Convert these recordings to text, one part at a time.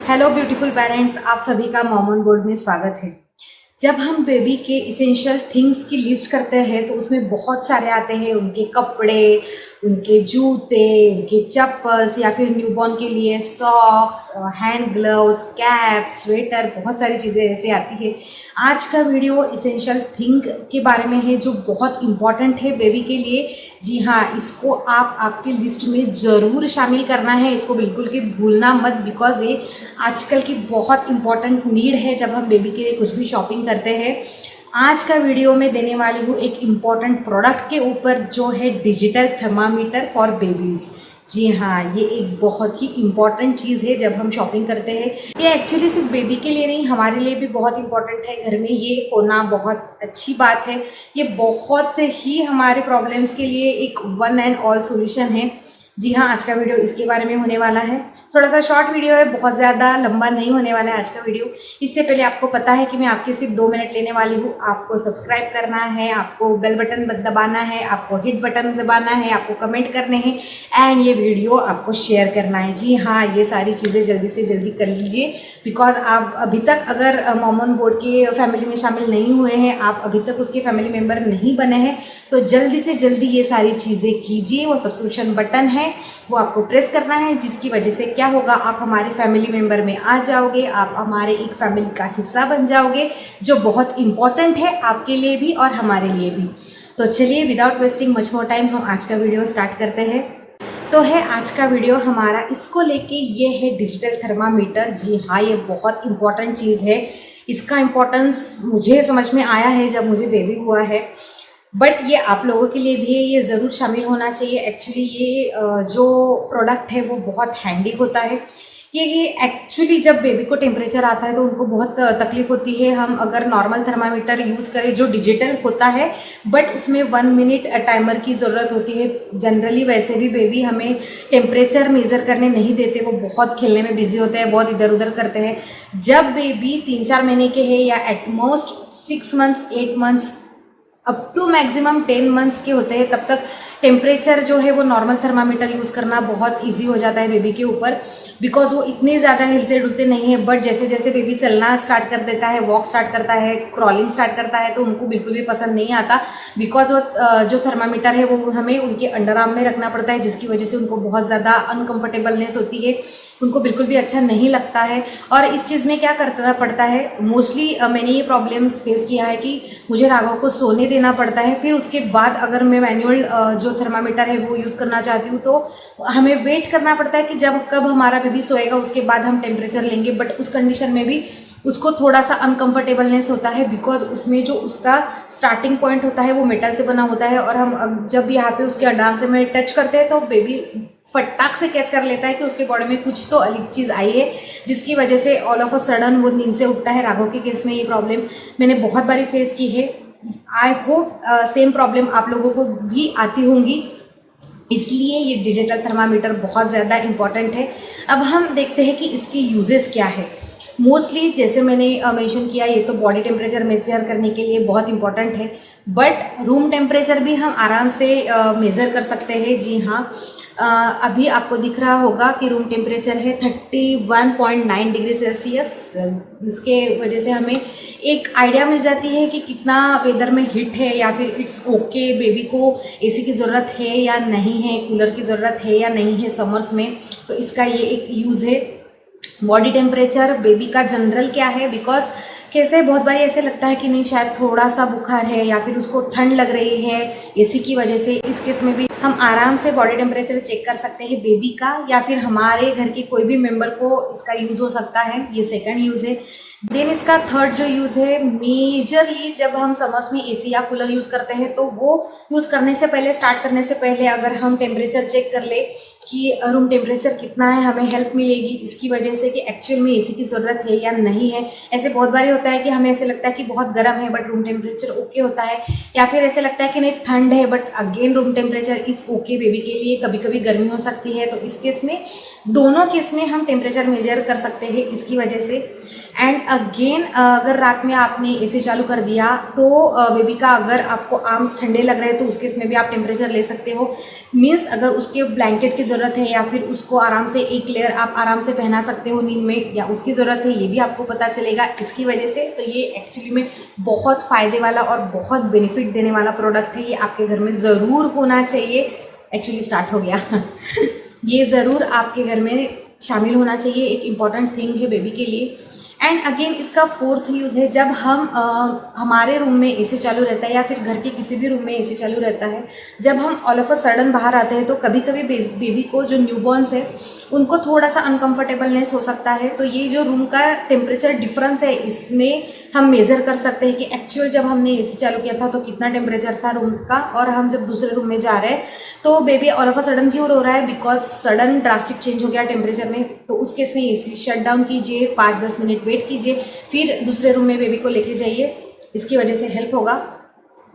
Hello beautiful parents, आप सभी का मॉम ऑन बोर्ड में स्वागत है। जब हम बेबी के इसेंशियल थिंग्स की लिस्ट करते हैं तो उसमें बहुत सारे आते हैं। उनके कपड़े, उनके जूते, उनके चप्पल्स या फिर न्यूबॉर्न के लिए socks, hand gloves, cap, sweater, बहुत सारी चीज़ें ऐसे आती है। आज का वीडियो इसेंशियल थिंग के बारे में है जो बहुत इम्पॉर्टेंट है बेबी के लिए। जी हाँ, इसको आप आपके लिस्ट में ज़रूर शामिल करना है। इसको बिल्कुल भी भूलना मत, बिकॉज ये आजकल की बहुत इम्पॉर्टेंट नीड है जब हम बेबी के लिए कुछ भी शॉपिंग करते हैं। आज का वीडियो में देने वाली हूँ एक इम्पॉर्टेंट प्रोडक्ट के ऊपर जो है डिजिटल थर्मामीटर फॉर बेबीज़। जी हाँ, ये एक बहुत ही इम्पॉर्टेंट चीज़ है जब हम शॉपिंग करते हैं। ये एक्चुअली सिर्फ बेबी के लिए नहीं, हमारे लिए भी बहुत इम्पॉर्टेंट है। घर में ये होना बहुत अच्छी बात है। ये बहुत ही हमारे प्रॉब्लम्स के लिए एक वन एंड ऑल सॉल्यूशन है। जी हाँ, आज का वीडियो इसके बारे में होने वाला है। थोड़ा सा शॉर्ट वीडियो है, बहुत ज़्यादा लंबा नहीं होने वाला है आज का वीडियो। इससे पहले आपको पता है कि मैं आपके सिर्फ 2 मिनट लेने वाली हूँ। आपको सब्सक्राइब करना है, आपको बेल बटन दबाना है, आपको हिट बटन दबाना है, आपको कमेंट करने हैं एंड ये वीडियो आपको शेयर करना है। जी हाँ, ये सारी चीज़ें जल्दी से जल्दी कर लीजिए, बिकॉज आप अभी तक अगर मॉम ऑन बोर्ड की फैमिली में शामिल नहीं हुए हैं, आप अभी तक उसके फैमिली मेम्बर नहीं बने हैं, तो जल्दी से जल्दी ये सारी चीज़ें कीजिए। वो सब्सक्रिप्शन बटन है, वो आपको प्रेस करना है, जिसकी वजह से क्या होगा, आप हमारे फैमिली मेंबर में आ जाओगे, आप हमारे एक फैमिली का हिस्सा बन जाओगे, जो बहुत इम्पॉर्टेंट है आपके लिए भी और हमारे लिए भी। तो चलिए, without wasting much more time, हम आज का वीडियो स्टार्ट करते हैं। तो है आज का वीडियो हमारा इसको लेके, ये है डिजिटल थर्मामीटर। जी हाँ, ये बहुत इम्पॉर्टेंट चीज़ है। इसका इम्पोर्टेंस मुझे समझ में आया है जब मुझे बेबी हुआ है, बट ये आप लोगों के लिए भी है, ये ज़रूर शामिल होना चाहिए। एक्चुअली ये जो प्रोडक्ट है वो बहुत हैंडी होता है। ये एक्चुअली जब बेबी को टेम्परेचर आता है तो उनको बहुत तकलीफ होती है। हम अगर नॉर्मल थर्मामीटर यूज़ करें जो डिजिटल होता है, बट उसमें 1 मिनट टाइमर की ज़रूरत होती है। जनरली वैसे भी बेबी हमें टेम्परेचर मेज़र करने नहीं देते, वो बहुत खेलने में बिजी होते हैं, बहुत इधर उधर करते हैं। जब बेबी 3-4 महीने के है या at most 6 months 8 months up to maximum 10 months के होते हैं, तब तक टेम्परेचर जो है वो नॉर्मल थर्मामीटर यूज़ करना बहुत इजी हो जाता है बेबी के ऊपर, बिकॉज वो इतने ज़्यादा हिलते डुलते नहीं है। बट जैसे जैसे बेबी चलना स्टार्ट कर देता है, वॉक स्टार्ट करता है, क्रॉलिंग स्टार्ट करता है, तो उनको बिल्कुल भी पसंद नहीं आता, बिकॉज वो जो थर्मामीटर है वो हमें उनके अंडर आर्म में रखना पड़ता है, जिसकी वजह से उनको बहुत ज़्यादा अनकम्फर्टेबलनेस होती है, उनको बिल्कुल भी अच्छा नहीं लगता है। और इस चीज़ में क्या करना पड़ता है, मोस्टली मैंने ये प्रॉब्लम फेस किया है कि मुझे राघव को सोने देना पड़ता है, फिर उसके बाद अगर मैं मैनुअल जो थर्मामीटर है वो यूज़ करना चाहती हूँ तो हमें वेट करना पड़ता है कि जब कब हमारा बेबी सोएगा उसके बाद हम टेम्परेचर लेंगे। बट उस कंडीशन में भी उसको थोड़ा सा अनकंफर्टेबलनेस होता है, बिकॉज उसमें जो उसका स्टार्टिंग पॉइंट होता है वो मेटल से बना होता है, और हम जब यहाँ पे उसके अंडर आर्म से में टच करते हैं तो बेबी फटाक से कैच कर लेता है कि उसके बॉडी में कुछ तो अलग चीज़ आई है, जिसकी वजह से ऑल ऑफ अ सडन वो नींद से उठता है। राघव के केस में ये प्रॉब्लम मैंने बहुत बारी फेस की है। आई होप सेम प्रॉब्लम आप लोगों को भी आती होंगी, इसलिए ये डिजिटल थर्मामीटर बहुत ज़्यादा इम्पॉर्टेंट है। अब हम देखते हैं कि इसके यूजेस क्या है। मोस्टली जैसे मैंने मेंशन किया, ये तो बॉडी टेम्परेचर मेजर करने के लिए बहुत इंपॉर्टेंट है, बट रूम टेम्परेचर भी हम आराम से मेज़र कर सकते हैं। जी हाँ, अभी आपको दिख रहा होगा कि रूम टेम्परेचर है 31.9 डिग्री सेल्सियस। इसके वजह से हमें एक आइडिया मिल जाती है कि कितना वेदर में हीट है, या फिर इट्स ओके, बेबी को एसी की ज़रूरत है या नहीं है, कूलर की ज़रूरत है या नहीं है समर्स में। तो इसका ये एक यूज़ है। बॉडी टेम्परेचर बेबी का जनरल क्या है, बिकॉज कैसे बहुत बार ऐसे लगता है कि नहीं, शायद थोड़ा सा बुखार है या फिर उसको ठंड लग रही है एसी की वजह से। इस केस में भी हम आराम से बॉडी टेम्परेचर चेक कर सकते हैं बेबी का, या फिर हमारे घर के कोई भी मेंबर को इसका यूज़ हो सकता है। ये सेकंड यूज़ है। देन इसका थर्ड जो यूज़ है, मेजरली जब हम समर्स में एसी या कूलर यूज़ करते हैं तो वो यूज़ करने से पहले, स्टार्ट करने से पहले अगर हम टेम्परेचर चेक कर ले कि रूम टेम्परेचर कितना है, हमें हेल्प मिलेगी इसकी वजह से कि एक्चुअल में एसी की ज़रूरत है या नहीं है। ऐसे बहुत बार होता है कि हमें ऐसे लगता है कि बहुत गर्म है बट रूम टेम्परेचर ओके होता है, या फिर ऐसे लगता है कि नहीं ठंड है but again room temperature is okay baby के लिए। कभी कभी गर्मी हो सकती है, तो इस केस में, दोनों केस में हम टेम्परेचर मेजर कर सकते हैं इसकी वजह से। एंड अगेन अगर रात में आपने एसी चालू कर दिया तो बेबी का अगर आपको आर्म्स ठंडे लग रहे हैं तो उसके इसमें भी आप टेम्परेचर ले सकते हो। मीन्स अगर उसके ब्लैंकेट की ज़रूरत है या फिर उसको आराम से एक लेयर आप आराम से पहना सकते हो नींद में, या उसकी ज़रूरत है, ये भी आपको पता चलेगा इसकी वजह से। तो ये एक्चुअली में बहुत फ़ायदे वाला और बहुत बेनिफिट देने वाला प्रोडक्ट है। ये आपके घर में ज़रूर होना चाहिए। एक्चुअली स्टार्ट हो गया ये ज़रूर आपके घर में शामिल होना चाहिए, एक इम्पॉर्टेंट थिंग है बेबी के लिए। एंड अगेन इसका फोर्थ यूज़ है, जब हम हमारे रूम में एसी चालू रहता है या फिर घर के किसी भी रूम में एसी चालू रहता है, जब हम ऑल ऑफ अ सडन बाहर आते हैं तो कभी कभी बेबी को, जो न्यूबॉर्न्स है, उनको थोड़ा सा अनकंफर्टेबलनेस हो सकता है। तो ये जो रूम का टेम्परेचर डिफरेंस है, इसमें हम मेज़र कर सकते हैं कि एक्चुअल जब हमने एसी चालू किया था तो कितना टेम्परेचर था रूम का, और हम जब दूसरे रूम में जा रहे हैं तो baby all of a sudden क्यों रो रहा है, बिकॉज सडन ड्रास्टिक चेंज हो गया टेम्परेचर में। तो उस केस में एसी शट डाउन कीजिए, 5-10 मिनट वेट कीजिए, फिर दूसरे रूम में बेबी को लेके जाइए, इसकी वजह से हेल्प होगा।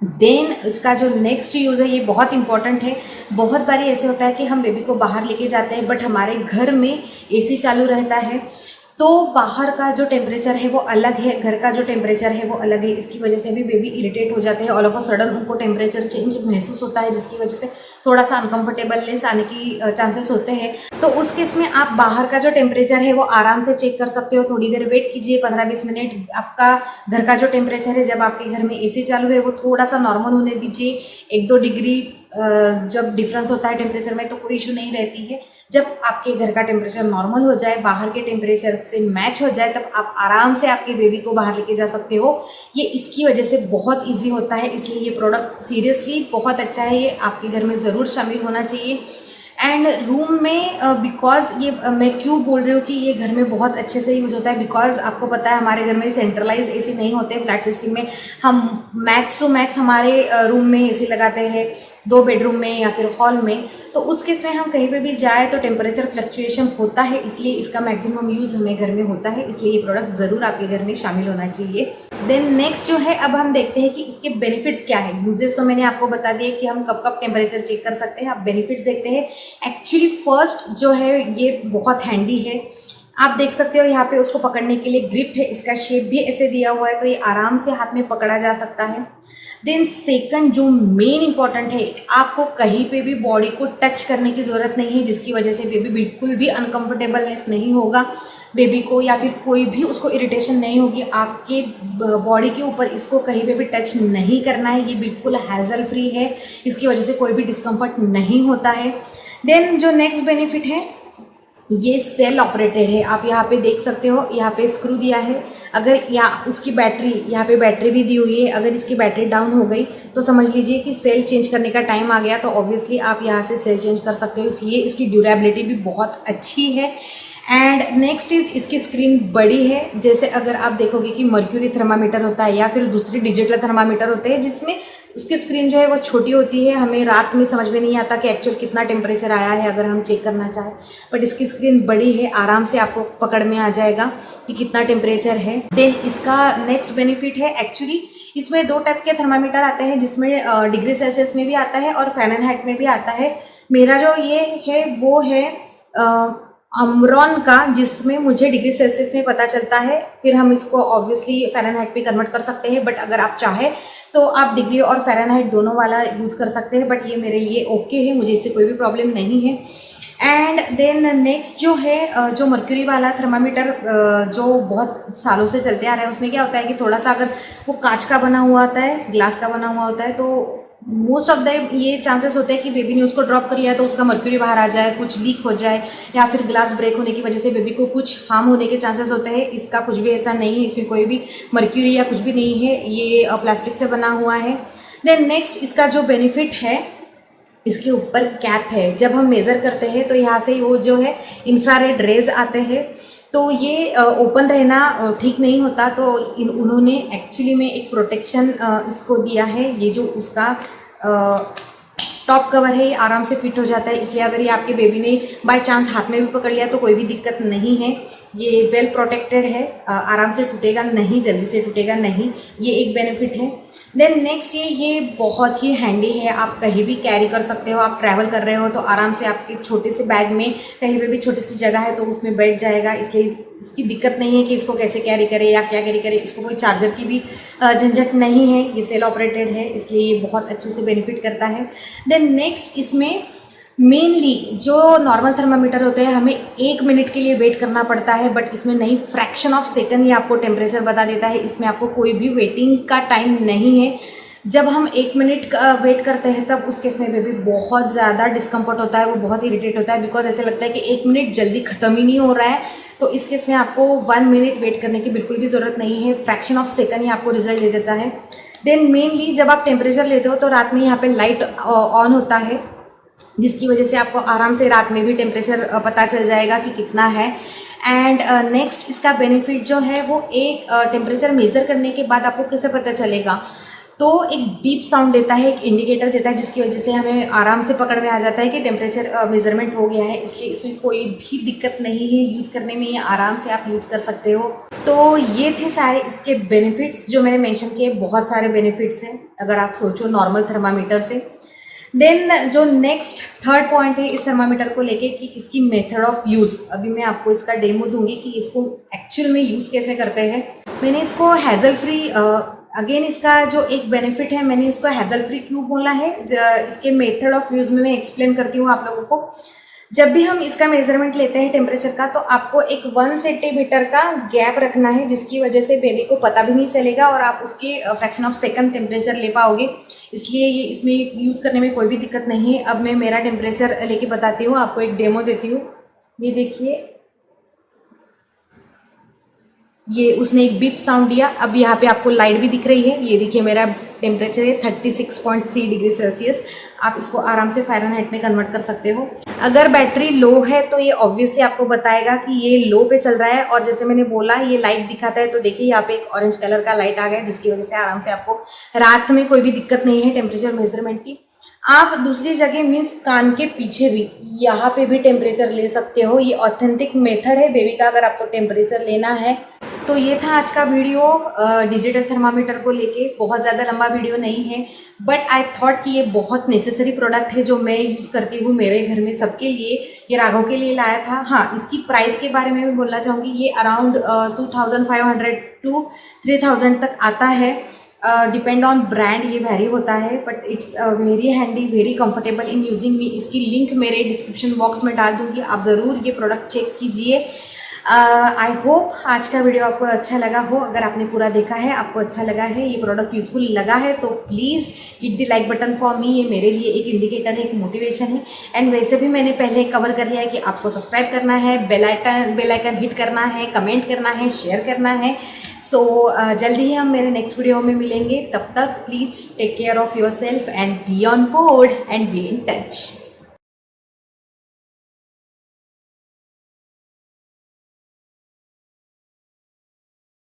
देन इसका जो नेक्स्ट यूज़ है ये बहुत इंपॉर्टेंट है। बहुत बारी ऐसे होता है कि हम बेबी को बाहर लेके जाते हैं बट हमारे घर में एसी चालू रहता है, तो बाहर का जो टेम्परेचर है वो अलग है, घर का जो टेम्परेचर है वो अलग है। इसकी वजह से भी बेबी इरिटेट हो जाते हैं, ऑल ऑफ अ सडन उनको टेम्परेचर चेंज महसूस होता है, जिसकी वजह से थोड़ा सा अनकंफर्टेबलनेस आने की चांसेस होते हैं। तो उस केस में आप बाहर का जो टेम्परेचर है वो आराम से चेक कर सकते हो। थोड़ी देर वेट कीजिए, 15-20 मिनट। आपका घर का जो टेम्परेचर है, जब आपके घर में एसी चालू है, वो थोड़ा सा नॉर्मल होने दीजिए। 1-2 डिग्री जब डिफरेंस होता है टेम्परेचर में तो कोई इशू नहीं रहती है। जब आपके घर का टेम्परेचर नॉर्मल हो जाए, बाहर के टेम्परेचर से मैच हो जाए, तब आप आराम से आपके बेबी को बाहर लेके जा सकते हो। ये इसकी वजह से बहुत इजी होता है, इसलिए ये प्रोडक्ट सीरियसली बहुत अच्छा है। ये आपके घर में ज़रूर शामिल होना चाहिए। एंड रूम में बिकॉज ये मैं क्यों बोल रही हूँ कि ये घर में बहुत अच्छे से यूज़ होता है, बिकॉज आपको पता है हमारे घर में सेंट्रलाइज एसी नहीं होते। फ्लैट सिस्टम में हम मैक्स टू मैक्स हमारे रूम में एसी लगाते हैं, 2 बेडरूम में या फिर हॉल में। तो उस केस में हम कहीं पे भी जाए तो टेम्परेचर फ्लक्चुएशन होता है, इसलिए इसका मैक्सिमम यूज़ हमें घर में होता है। इसलिए ये प्रोडक्ट ज़रूर आपके घर में शामिल होना चाहिए। देन नेक्स्ट जो है, अब हम देखते हैं कि इसके बेनिफिट्स क्या है। यूजेस तो मैंने आपको बता दिया कि हम कब कब टेम्परेचर चेक कर सकते हैं। अब बेनिफिट्स देखते हैं। एक्चुअली फर्स्ट जो है ये बहुत हैंडी है। आप देख सकते हो यहाँ पे उसको पकड़ने के लिए ग्रिप है, इसका शेप भी ऐसे दिया हुआ है, तो ये आराम से हाथ में पकड़ा जा सकता है। देन सेकंड जो मेन इंपॉर्टेंट है, आपको कहीं पे भी बॉडी को टच करने की ज़रूरत नहीं है, जिसकी वजह से बेबी बिल्कुल भी अनकंफर्टेबलनेस नहीं होगा बेबी को, या फिर कोई भी उसको इरिटेशन नहीं होगी। आपके बॉडी के ऊपर इसको कहीं पे भी टच नहीं करना है। ये बिल्कुल हैजल फ्री है, इसकी वजह से कोई भी डिस्कम्फर्ट नहीं होता है। देन जो नेक्स्ट बेनिफिट है, ये सेल ऑपरेटेड है। आप यहाँ पे देख सकते हो, यहाँ पे स्क्रू दिया है। अगर यहाँ उसकी बैटरी, यहाँ पे बैटरी भी दी हुई है, अगर इसकी बैटरी डाउन हो गई तो समझ लीजिए कि सेल चेंज करने का टाइम आ गया। तो ऑब्वियसली आप यहाँ से सेल चेंज कर सकते हो, इसलिए इसकी ड्यूरेबिलिटी भी बहुत अच्छी है। एंड नेक्स्ट इज इसकी स्क्रीन बड़ी है। जैसे अगर आप देखोगे कि मर्क्यूरी थर्मामीटर होता है या फिर दूसरे डिजिटल थर्मामीटर होते हैं जिसमें उसकी स्क्रीन जो है वो छोटी होती है, हमें रात में समझ में नहीं आता कि एक्चुअल कितना टेम्परेचर आया है अगर हम चेक करना चाहें। बट इसकी स्क्रीन बड़ी है, आराम से आपको पकड़ में आ जाएगा कि कितना टेम्परेचर है। देन इसका नेक्स्ट बेनिफिट है, एक्चुअली इसमें 2 टाइप्स के थर्मामीटर आते हैं, जिसमें डिग्री सेल्सियस में भी आता है और फ़ारेनहाइट में भी आता है। मेरा जो ये है वो है अमरॉन का, जिसमें मुझे डिग्री सेल्सियस में पता चलता है। फिर हम इसको ऑब्वियसली फ़ारेनहाइट पे कन्वर्ट कर सकते हैं, बट अगर आप चाहें तो आप डिग्री और फ़ारेनहाइट दोनों वाला यूज़ कर सकते हैं। बट ये मेरे लिए ओके है, मुझे इससे कोई भी प्रॉब्लम नहीं है। एंड देन नेक्स्ट जो है, जो मर्क्यूरी वाला थर्मामीटर जो बहुत सालों से चलते आ रहा है, उसमें क्या होता है कि थोड़ा सा अगर वो कांच का बना हुआ होता है, ग्लास का बना हुआ होता है, तो मोस्ट ऑफ द ये चांसेस होते हैं कि बेबी ने उसको ड्रॉप कर लिया तो उसका मर्क्यूरी बाहर आ जाए, कुछ लीक हो जाए, या फिर ग्लास ब्रेक होने की वजह से बेबी को कुछ हार्म होने के चांसेस होते हैं। इसका कुछ भी ऐसा नहीं है, इसमें कोई भी मर्क्यूरी या कुछ भी नहीं है, ये प्लास्टिक से बना हुआ है। देन नेक्स्ट इसका जो बेनिफिट है, इसके ऊपर कैप है। जब हम मेज़र करते हैं तो यहाँ से वो जो है इंफ्रारेड रेज आते हैं, तो ये ओपन रहना ठीक नहीं होता। तो उन्होंने एक्चुअली में एक प्रोटेक्शन इसको दिया है। ये जो उसका टॉप कवर है ये आराम से फिट हो जाता है, इसलिए अगर ये आपके बेबी ने बाय चांस हाथ में भी पकड़ लिया तो कोई भी दिक्कत नहीं है। ये वेल प्रोटेक्टेड है, आराम से टूटेगा नहीं, जल्दी से टूटेगा नहीं, ये एक बेनिफिट है। देन नेक्स्ट ये बहुत ही हैंडी है, आप कहीं भी कैरी कर सकते हो। आप ट्रैवल कर रहे हो तो आराम से आपके छोटे से बैग में कहीं पे भी छोटी सी जगह है तो उसमें बैठ जाएगा, इसलिए इसकी दिक्कत नहीं है कि इसको कैसे कैरी करे या क्या कैरी करे, इसको कोई चार्जर की भी झंझट नहीं है, ये सेल ऑपरेटेड है, इसलिए ये बहुत अच्छे से बेनिफिट करता है। देन नेक्स्ट इसमें मेनली जो नॉर्मल थर्मामीटर होते हैं हमें 1 मिनट के लिए वेट करना पड़ता है, बट इसमें नहीं, फ्रैक्शन ऑफ सेकंड ही आपको टेम्परेचर बता देता है। इसमें आपको कोई भी वेटिंग का टाइम नहीं है। जब हम 1 मिनट का वेट करते हैं तब उस केस में बेबी बहुत ज़्यादा डिस्कम्फर्ट होता है, वो बहुत इरिटेट होता है, बिकॉज ऐसे लगता है कि 1 मिनट जल्दी ख़त्म ही नहीं हो रहा है। तो इस केस में आपको 1 मिनट वेट करने की बिल्कुल भी ज़रूरत नहीं है, फ्रैक्शन ऑफ सेकंड ही आपको रिजल्ट दे देता है। देन मेनली जब आप टेम्परेचर लेते हो तो रात में यहाँ पे लाइट ऑन होता है, जिसकी वजह से आपको आराम से रात में भी टेम्परेचर पता चल जाएगा कि कितना है। एंड नेक्स्ट इसका बेनिफिट जो है वो एक टेम्परेचर मेज़र करने के बाद आपको कैसे पता चलेगा, तो एक बीप साउंड देता है, एक इंडिकेटर देता है, जिसकी वजह से हमें आराम से पकड़ में आ जाता है कि टेम्परेचर मेजरमेंट हो गया है। इसलिए इसमें कोई भी दिक्कत नहीं है, यूज़ करने में ये आराम से आप यूज़ कर सकते हो। तो ये थे सारे इसके बेनिफिट्स जो मैंने मेंशन किए, बहुत सारे बेनिफिट्स हैं अगर आप सोचो नॉर्मल थर्मामीटर से। देन जो नेक्स्ट थर्ड पॉइंट है इस थर्मामीटर को लेके कि इसकी मेथड ऑफ यूज़, अभी मैं आपको इसका डेमो दूंगी कि इसको एक्चुअल में यूज़ कैसे करते हैं। मैंने इसको हैज़ल फ्री, अगेन इसका जो एक बेनिफिट है, मैंने इसको हैज़ल फ्री क्यों बोला है, इसके मेथड ऑफ यूज़ में मैं एक्सप्लेन करती हूँ आप लोगों को। जब भी हम इसका मेजरमेंट लेते हैं टेम्परेचर का, तो आपको एक 1 सेंटीमीटर का गैप रखना है, जिसकी वजह से बेबी को पता भी नहीं चलेगा और आप उसके फ्रैक्शन ऑफ सेकंड टेम्परेचर ले पाओगे। इसलिए ये इसमें यूज़ करने में कोई भी दिक्कत नहीं है। अब मैं मेरा टेम्परेचर लेके बताती हूँ, आपको एक डेमो देती हूँ। ये देखिए, ये उसने एक बीप साउंड दिया। अब यहाँ पे आपको लाइट भी दिख रही है, ये देखिए मेरा टेम्परेचर है 36.3 डिग्री सेल्सियस। आप इसको आराम से फ़ारेनहाइट में कन्वर्ट कर सकते हो। अगर बैटरी लो है तो ये ऑब्वियसली आपको बताएगा कि ये लो पे चल रहा है, और जैसे मैंने बोला ये लाइट दिखाता है, तो देखिए यहाँ पे एक ऑरेंज कलर का लाइट आ गया, जिसकी वजह से आराम से आपको रात में कोई भी दिक्कत नहीं है टेम्परेचर मेजरमेंट की। आप दूसरी जगह मीन्स कान के पीछे भी, यहाँ पे भी टेम्परेचर ले सकते हो। ये ऑथेंटिक मेथड है बेबी का अगर आपको टेम्परेचर लेना है। तो ये था आज का वीडियो डिजिटल थर्मामीटर को लेके। बहुत ज़्यादा लंबा वीडियो नहीं है, बट आई थॉट कि ये बहुत नेसेसरी प्रोडक्ट है जो मैं यूज़ करती हूँ मेरे घर में सबके लिए। ये राघव के लिए लाया था। हाँ, इसकी प्राइस के बारे में भी बोलना चाहूँगी। ये अराउंड 2500 to 3000 तक आता है, डिपेंड ऑन ब्रांड, ये वेरी होता है, but it's very handy, very comfortable in using me. इसकी लिंक मेरे डिस्क्रिप्शन बॉक्स में डाल दूँगी, आप ज़रूर ये प्रोडक्ट चेक कीजिए। आई होप आज का वीडियो आपको अच्छा लगा हो। अगर आपने पूरा देखा है, आपको अच्छा लगा है, ये प्रोडक्ट यूजफुल लगा है, तो please hit the like button for me. ये मेरे लिए एक इंडिकेटर है, एक मोटिवेशन है। एंड वैसे भी मैंने पहले कवर कर लिया है कि आपको सब्सक्राइब करना है, बेल आइकन हिट करना है, कमेंट करना है, शेयर करना है। सो जल्दी ही हम मेरे नेक्स्ट वीडियो में मिलेंगे। तब तक please take care of yourself and be on board and be in touch.